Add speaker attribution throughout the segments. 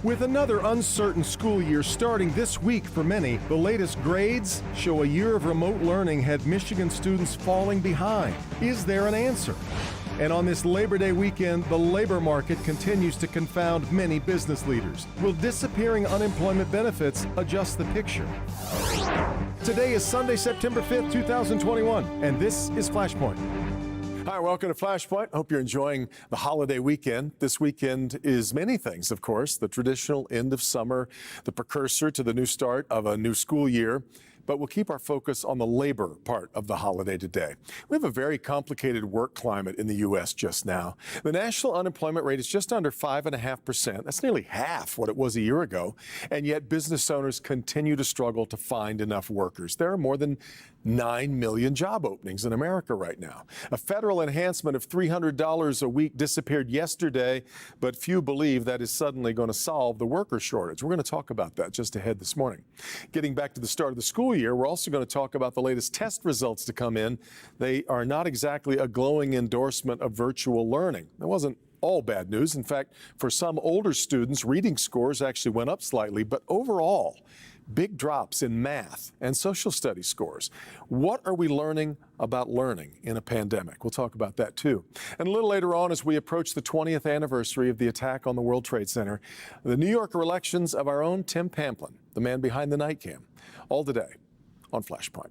Speaker 1: With another uncertain school year starting this week for many, the latest grades show a year of remote learning had Michigan students falling behind. Is there an answer? And on this Labor Day weekend, the labor market continues to confound many business leaders. Will disappearing unemployment benefits adjust the picture? Today is Sunday, September 5th, 2021, and this is Flashpoint. Hi, welcome to Flashpoint. Hope you're enjoying the holiday weekend. This weekend is many things, of course. The traditional end of summer, the precursor to the new start of a new school year. But we'll keep our focus on the labor part of the holiday today. We have a very complicated work climate in the U.S. just now. The national unemployment rate is just under 5.5%. That's nearly half what it was a year ago. And yet business owners continue to struggle to find enough workers. There are more than 9 million job openings in America right now. A federal enhancement of $300 a week disappeared yesterday, but few believe that is suddenly going to solve the worker shortage. We're going to talk about that just ahead this morning. Getting back to the start of the school year, we're also going to talk about the latest test results to come in. They are not exactly a glowing endorsement of virtual learning. That wasn't all bad news. In fact, for some older students, reading scores actually went up slightly, but overall, big drops in math and social studies scores. What are we learning about learning in a pandemic? We'll talk about that too. And a little later on, as we approach the 20th anniversary of the attack on the World Trade Center, the New York elections of our own Tim Pamplin, the man behind the night cam. All today on Flashpoint.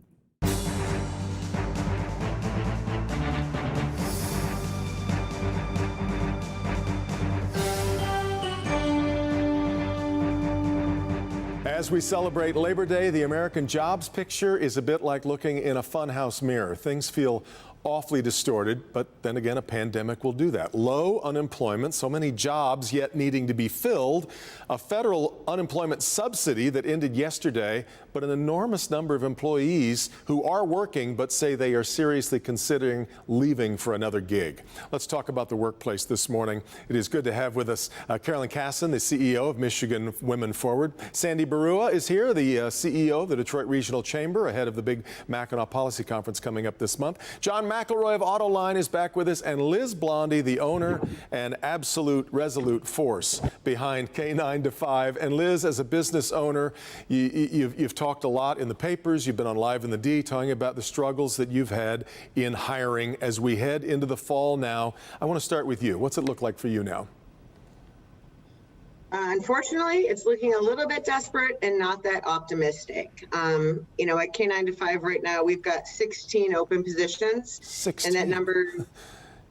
Speaker 1: As we celebrate Labor Day, the American jobs picture is a bit like looking in a funhouse mirror. Things feel awfully distorted, but then again, a pandemic will do that. Low unemployment, so many jobs yet needing to be filled, a federal unemployment subsidy that ended yesterday, but an enormous number of employees who are working but say they are seriously considering leaving for another gig. Let's talk about the workplace this morning. It is good to have with us Carolyn Casson, the CEO of Michigan Women Forward. Sandy Barua is here, the CEO of the Detroit Regional Chamber, ahead of the big Mackinac Policy Conference coming up this month. John McElroy of Autoline is back with us, and Liz Blondie, the owner and absolute resolute force behind K9 to 5. And Liz, as a business owner, you've talked a lot in the papers, you've been on Live in the D talking about the struggles that you've had in hiring as we head into the fall now. I want to start with you. What's it look like for you now?
Speaker 2: Unfortunately, it's looking a little bit desperate and not that optimistic. At K9 to 5 right now, we've got 16 open positions.
Speaker 1: 16.
Speaker 2: And that number,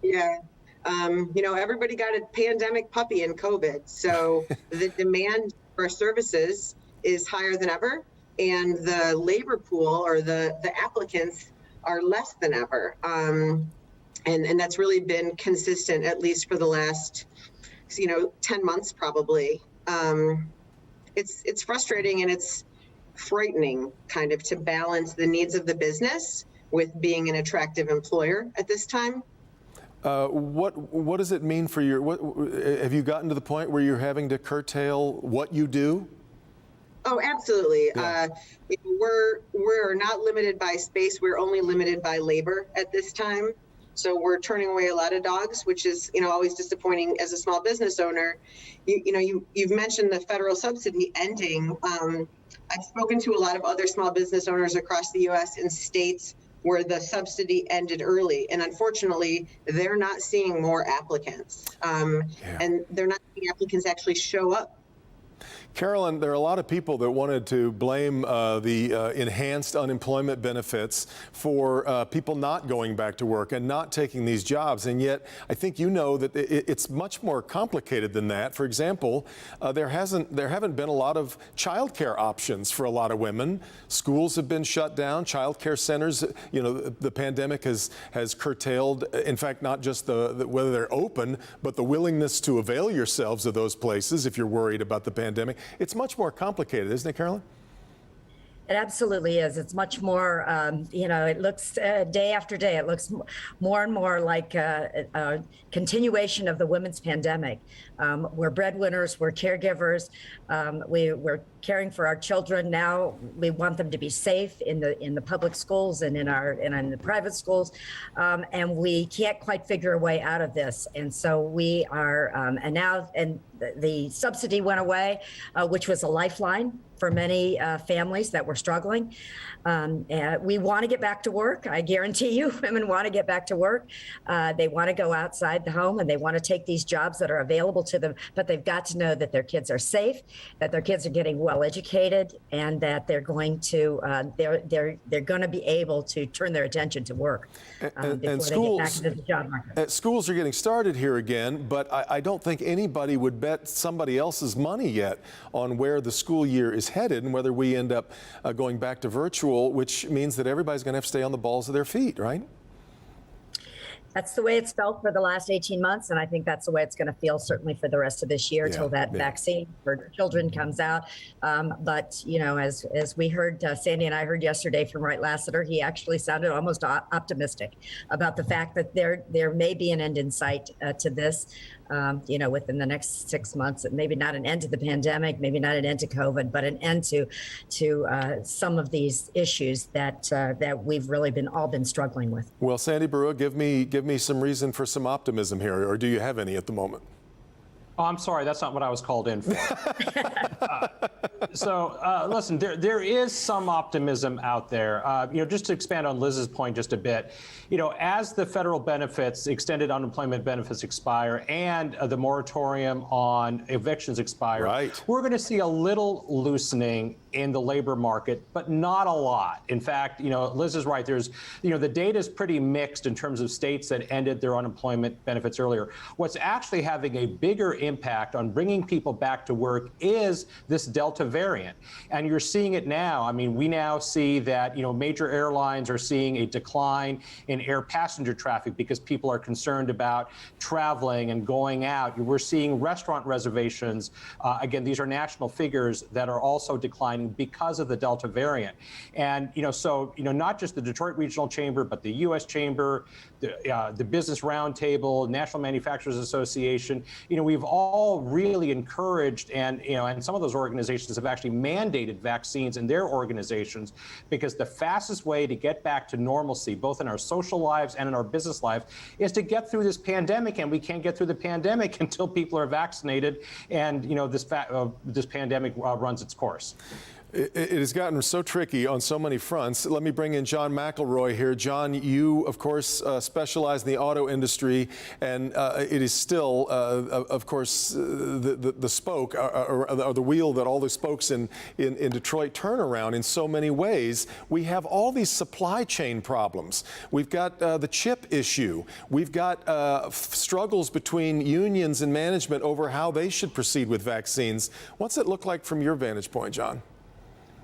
Speaker 2: yeah. Everybody got a pandemic puppy in COVID. So the demand for our services is higher than ever. And the labor pool or the applicants are less than ever. And that's really been consistent, at least for the last 10 months probably. It's frustrating and it's frightening kind of to balance the needs of the business with being an attractive employer at this time.
Speaker 1: What does it mean for have you gotten to the point where you're having to curtail what you do?
Speaker 2: Oh, absolutely.
Speaker 1: Yeah.
Speaker 2: We're not limited by space. We're only limited by labor at this time. So we're turning away a lot of dogs, which is, always disappointing as a small business owner. You've mentioned the federal subsidy ending. I've spoken to a lot of other small business owners across the U.S. in states where the subsidy ended early. And unfortunately, they're not seeing more applicants. And they're not seeing applicants actually show up.
Speaker 1: Carolyn, there are a lot of people that wanted to blame the enhanced unemployment benefits for people not going back to work and not taking these jobs. And yet, I think you know that it's much more complicated than that. For example, there haven't been a lot of childcare options for a lot of women. Schools have been shut down. Childcare centers, the pandemic has curtailed, in fact, not just whether they're open, but the willingness to avail yourselves of those places if you're worried about the pandemic. It's much more complicated, isn't it, Carolyn?
Speaker 3: It absolutely is. It's much more, it looks day after day, it looks more and more like a continuation of the women's pandemic. We're breadwinners, we're caregivers, we're caring for our children. Now we want them to be safe in the public schools and in the private schools. And we can't quite figure a way out of this. And so we are, and the subsidy went away, which was a lifeline for many families that were struggling. We want to get back to work. I guarantee you, women want to get back to work. They want to go outside the home and they want to take these jobs that are available to them, but they've got to know that their kids are safe, that their kids are getting well educated, and that they're going to they're going to be able to turn their attention to work before they get back into the job market.
Speaker 1: Schools are getting started here again, but I don't think anybody would bet somebody else's money yet on where the school year is headed and whether we end up going back to virtual, which means that everybody's going to have to stay on the balls of their feet, right?
Speaker 3: That's the way it's felt for the last 18 months, and I think that's the way it's going to feel certainly for the rest of this year till that vaccine for children comes out. But you know, as we heard, Sandy and I heard yesterday from Wright Lassiter, he actually sounded almost optimistic about the fact that there may be an end in sight to this. You know, within the next 6 months, maybe not an end to the pandemic, maybe not an end to COVID, but an end to some of these issues that we've really all been struggling with.
Speaker 1: Well, Sandy Barua, give me some reason for some optimism here, or do you have any at the moment?
Speaker 4: Oh, I'm sorry, that's not what I was called in for. Listen, there is some optimism out there. You know, just to expand on Liz's point just a bit, you know, as the federal benefits, extended unemployment benefits expire and the moratorium on evictions expire, we're going to see a little loosening in the labor market, but not a lot. In fact, you know, Liz is right. There's, you know, the data is pretty mixed in terms of states that ended their unemployment benefits earlier. What's actually having a bigger impact on bringing people back to work is this Delta variant. And you're seeing it now. I mean, we now see that, you know, major airlines are seeing a decline in air passenger traffic because people are concerned about traveling and going out. We're seeing restaurant reservations. Again, these are national figures that are also declining because of the Delta variant. And, you know, so, you know, not just the Detroit Regional Chamber, but the U.S. Chamber, the Business Roundtable, National Manufacturers Association, you know, we've all really encouraged and, you know, and some of those organizations have actually mandated vaccines in their organizations because the fastest way to get back to normalcy, both in our social lives and in our business lives, is to get through this pandemic. And we can't get through the pandemic until people are vaccinated and, you know, this pandemic runs its course.
Speaker 1: It has gotten so tricky on so many fronts. Let me bring in John McElroy here. John, you, of course, specialize in the auto industry, and it is still, of course, the spoke or the wheel that all the spokes in Detroit turn around in so many ways. We have all these supply chain problems. We've got the chip issue. We've got struggles between unions and management over how they should proceed with vaccines. What's it look like from your vantage point, John?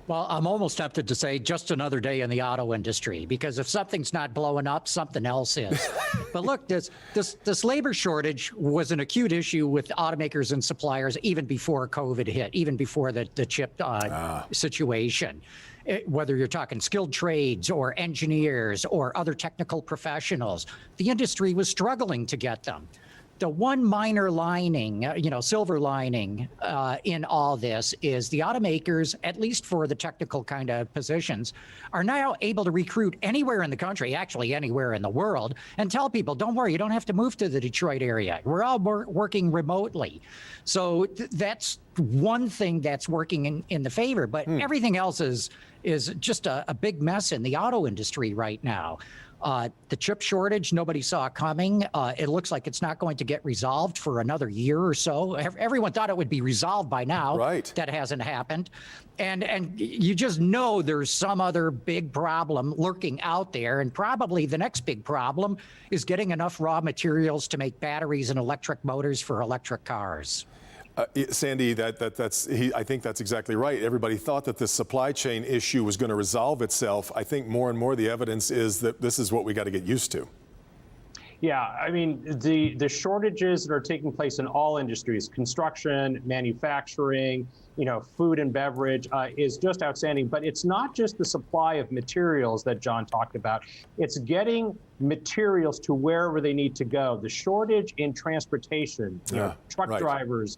Speaker 5: Well, I'm almost tempted to say just another day in the auto industry, because if something's not blowing up, something else is. But look, this labor shortage was an acute issue with automakers and suppliers even before COVID hit, even before the chip situation. Whether you're talking skilled trades or engineers or other technical professionals, the industry was struggling to get them. The one minor lining, silver lining in all this is the automakers, at least for the technical kind of positions, are now able to recruit anywhere in the country, actually anywhere in the world, and tell people, don't worry, you don't have to move to the Detroit area. We're all working remotely. So that's one thing that's working in the favor, but everything else is just a big mess in the auto industry right now. The chip shortage, nobody saw coming. It looks like it's not going to get resolved for another year or so. Everyone thought it would be resolved by now.
Speaker 1: Right.
Speaker 5: That hasn't happened. And you just know there's some other big problem lurking out there. And probably the next big problem is getting enough raw materials to make batteries and electric motors for electric cars.
Speaker 1: Sandy, I think that's exactly right. Everybody thought that this supply chain issue was going to resolve itself. I think more and more the evidence is that this is what we got to get used to.
Speaker 4: Yeah, I mean, the shortages that are taking place in all industries, construction, manufacturing, food and beverage is just outstanding. But it's not just the supply of materials that John talked about. It's getting materials to wherever they need to go. The shortage in transportation, truck drivers,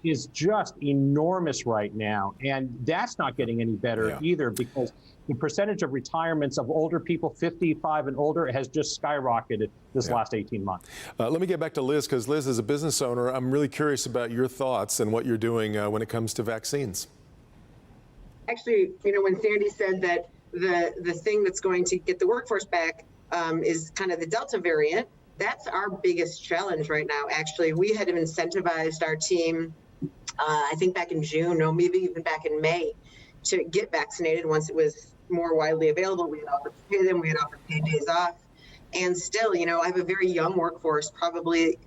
Speaker 4: is just enormous right now. And that's not getting any better either, because the percentage of retirements of older people, 55 and older, has just skyrocketed this last 18 months.
Speaker 1: Let me get back to Liz, because Liz, as a business owner, I'm really curious about your thoughts and what you're doing when it comes to vaccines.
Speaker 2: Actually, when Sandy said that the thing that's going to get the workforce back is kind of the Delta variant, that's our biggest challenge right now. Actually, we had incentivized our team, I think back in June, or maybe even back in May, to get vaccinated once it was more widely available. We had offered to pay them, we had offered paid days off. And still, I have a very young workforce, probably,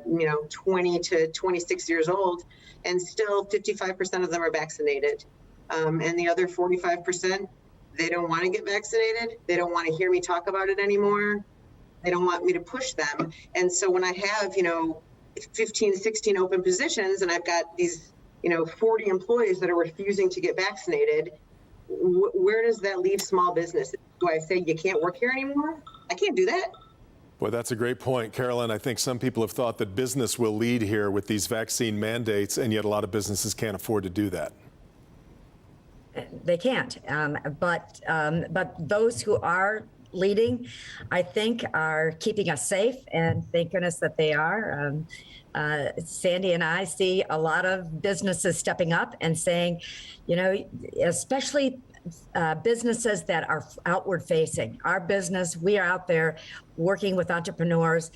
Speaker 2: 20 to 26 years old, and still 55% of them are vaccinated. And the other 45%, they don't want to get vaccinated. They don't want to hear me talk about it anymore. They don't want me to push them. And so when I have, 15, 16 open positions, and I've got these, 40 employees that are refusing to get vaccinated, where does that leave small business? Do I say you can't work here anymore? I can't do that.
Speaker 1: Boy, that's a great point, Carolyn. I think some people have thought that business will lead here with these vaccine mandates, and yet a lot of businesses can't afford to do that.
Speaker 3: They can't. But those who are leading, I think, are keeping us safe, and thank goodness that they are. Sandy and I see a lot of businesses stepping up and saying, especially businesses that are outward facing. Our business, we are out there working with entrepreneurs,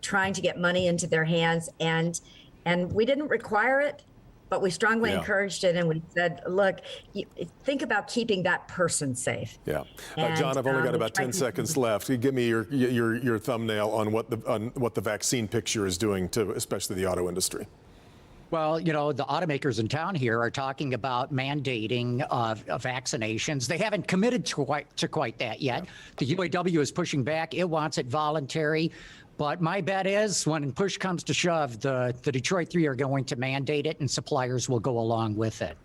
Speaker 3: trying to get money into their hands, and we didn't require it, but we strongly encouraged it, and we said, look, think about keeping that person safe.
Speaker 1: Yeah. John, I've only got about 10 seconds left. Give me your thumbnail on what the vaccine picture is doing to especially the auto industry.
Speaker 5: Well, the automakers in town here are talking about mandating vaccinations. They haven't committed to quite that yet. The UAW is pushing back. It wants it voluntary. But my bet is when push comes to shove, the Detroit Three are going to mandate it, and suppliers will go along with it.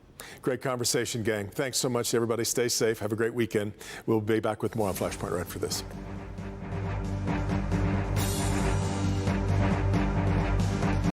Speaker 1: Great conversation, gang. Thanks so much, everybody. Stay safe. Have a great weekend. We'll be back with more on Flashpoint right after this.